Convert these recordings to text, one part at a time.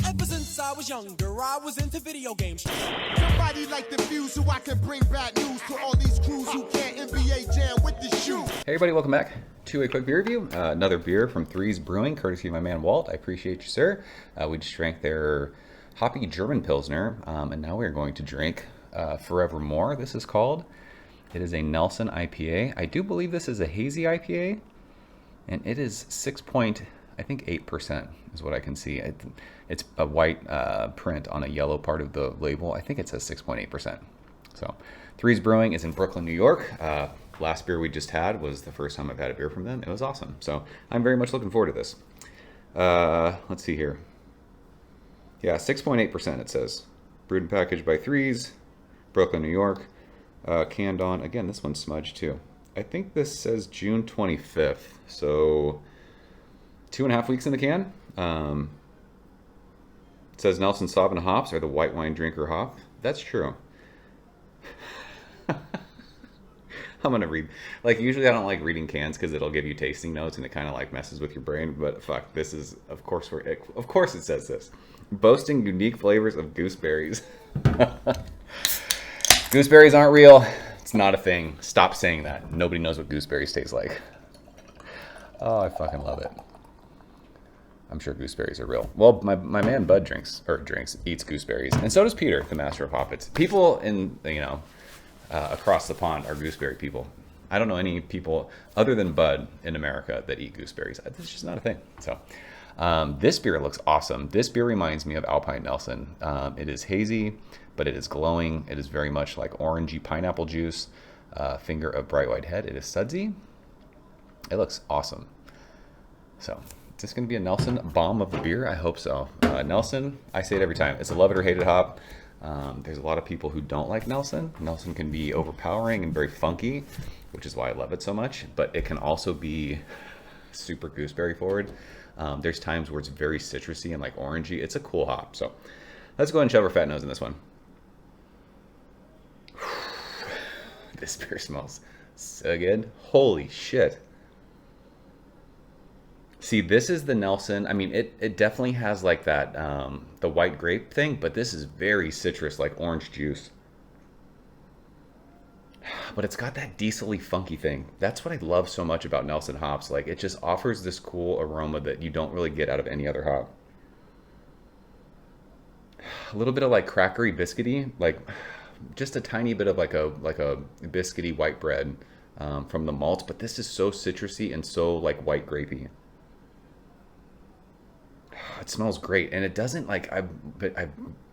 Ever since I was younger, I was into video games. Somebody like the Fuse so I can bring bad news to all these crews who can't NBA jam with the shoe. Hey everybody, welcome back to a quick beer review. Another beer from Threes Brewing, courtesy of my man Walt. I appreciate you, sir. We just drank their hoppy German Pilsner, and now we're going to drink Forevermore, this is called. It is a Nelson IPA. I do believe this is a hazy IPA, and it is 6.8% is what I can see. It's a white print on a yellow part of the label. I think it says 6.8%. So, Threes Brewing is in Brooklyn, New York. Last beer we just had was the first time I've had a beer from them. It was awesome. So, I'm very much looking forward to this. Let's see here. Yeah, 6.8% it says. Brewed and packaged by Threes, Brooklyn, New York. Canned on, again, this one's smudged too. I think this says June 25th. So, 2.5 weeks in the can. It says Nelson Sauvin hops are the white wine drinker hop. That's true. I'm gonna read. Like, usually I don't like reading cans because it'll give you tasting notes and it kind of like messes with your brain. But fuck, this is of course it says this. Boasting unique flavors of gooseberries. Gooseberries aren't real. It's not a thing. Stop saying that. Nobody knows what gooseberries taste like. Oh, I fucking love it. I'm sure gooseberries are real. Well, my man Bud eats gooseberries, and so does Peter, the master of hoppets. People in across the pond are gooseberry people. I don't know any people other than Bud in America that eat gooseberries. It's just not a thing. So, this beer looks awesome. This beer reminds me of Alpine Nelson. It is hazy, but it is glowing. It is very much like orangey pineapple juice. Finger of bright white head. It is sudsy. It looks awesome. So. Is this going to be a Nelson bomb of the beer? I hope so. Nelson, I say it every time. It's a love it or hate it hop. There's a lot of people who don't like Nelson. Nelson can be overpowering and very funky, which is why I love it so much. But it can also be super gooseberry forward. There's times where it's very citrusy and like orangey. It's a cool hop. So let's go ahead and shove our fat nose in this one. This beer smells so good. Holy shit. See, this is the Nelson. I mean, it definitely has like that, the white grape thing, but this is very citrus, like orange juice. But it's got that diesel-y funky thing. That's what I love so much about Nelson hops. Like, it just offers this cool aroma that you don't really get out of any other hop. A little bit of like crackery biscuity, like just a tiny bit of like a biscuity white bread from the malt, but this is so citrusy and so like white grapey. It smells great, and it doesn't like I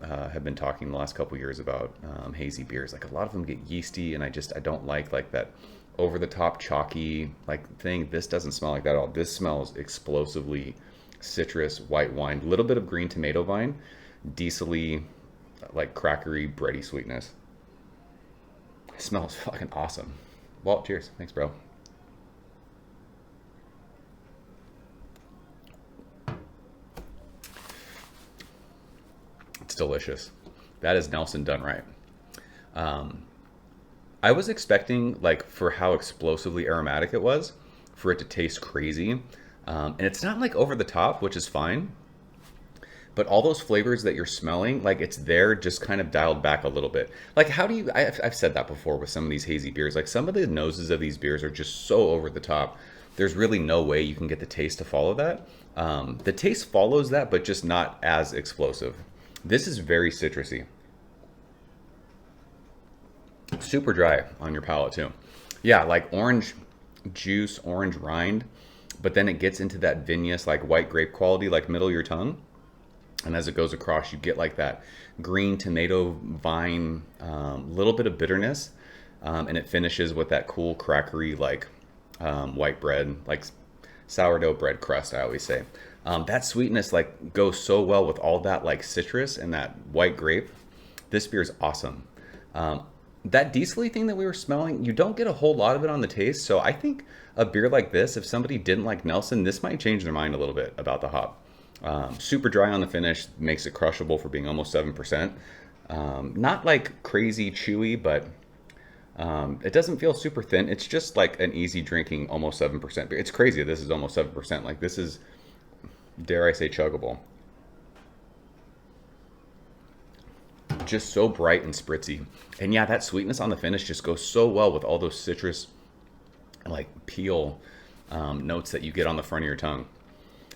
have been talking the last couple years about hazy beers. Like, a lot of them get yeasty, and I don't like that over the top chalky like thing. This doesn't smell like that at all. This smells explosively citrus, white wine, a little bit of green tomato vine, diesel-y, like crackery, bready sweetness. It smells fucking awesome. Walt, cheers. Thanks, bro. It's delicious. That is Nelson done right. I was expecting, like, for how explosively aromatic it was, for it to taste crazy. And it's not like over the top, which is fine. But all those flavors that you're smelling, like, it's there, just kind of dialed back a little bit. Like, how do you, I've said that before with some of these hazy beers. Like, some of the noses of these beers are just so over the top. There's really no way you can get the taste to follow that. The taste follows that, but just not as explosive. This is very citrusy. Super dry on your palate too. Yeah, like orange juice, orange rind, but then it gets into that vinous, like white grape quality, like middle of your tongue. And as it goes across, you get like that green tomato vine, little bit of bitterness. And it finishes with that cool crackery, like white bread, like sourdough bread crust, I always say. That sweetness like goes so well with all that like citrus and that white grape. This beer is awesome. That diesel-y thing that we were smelling, you don't get a whole lot of it on the taste. So I think a beer like this, if somebody didn't like Nelson, this might change their mind a little bit about the hop. Super dry on the finish, makes it crushable for being almost 7%. Not like crazy chewy, but it doesn't feel super thin. It's just like an easy drinking almost 7% beer. It's crazy. This is almost 7%. Like, this is, dare I say, chuggable. just so bright and spritzy. And yeah, that sweetness on the finish just goes so well with all those citrus, like peel notes that you get on the front of your tongue.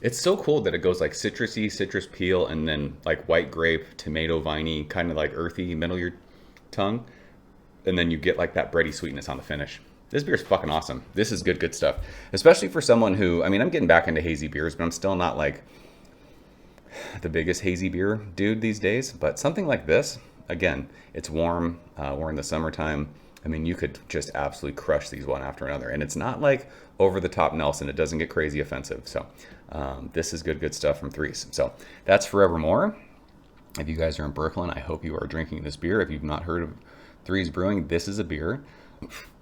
It's so cool that it goes like citrusy, citrus peel, and then like white grape, tomato, viney, kind of like earthy middle of your tongue. And then you get like that bready sweetness on the finish. This beer is fucking awesome. This is good stuff. Especially for someone who, I mean, I'm getting back into hazy beers, but I'm still not like the biggest hazy beer dude these days. But something like this, again, it's warm. We're in the summertime. I mean, you could just absolutely crush these one after another. And it's not like over the top Nelson. It doesn't get crazy offensive. So this is good stuff from Threes. So that's Forevermore. If you guys are in Brooklyn, I hope you are drinking this beer. If you've not heard of Threes Brewing, this is a beer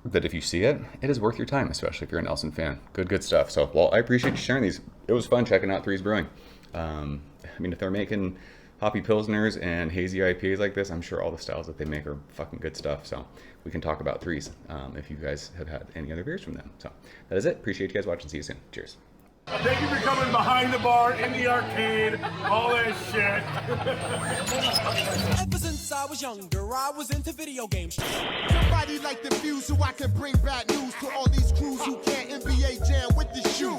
that if you see it, it is worth your time, especially if you're a Nelson fan. Good stuff. So, well, I appreciate you sharing these. It was fun checking out Threes Brewing. I mean, if they're making hoppy pilsners and hazy IPAs like this, I'm sure all the styles that they make are fucking good stuff. So we can talk about Threes if you guys have had any other beers from them. So that is it. Appreciate you guys watching. See you soon. Cheers. Thank you for coming behind the bar, in the arcade, all that shit. Ever since I was younger, I was into video games. Somebody like the Fuse so I can bring bad news to all these crews who can't NBA jam with the shoe.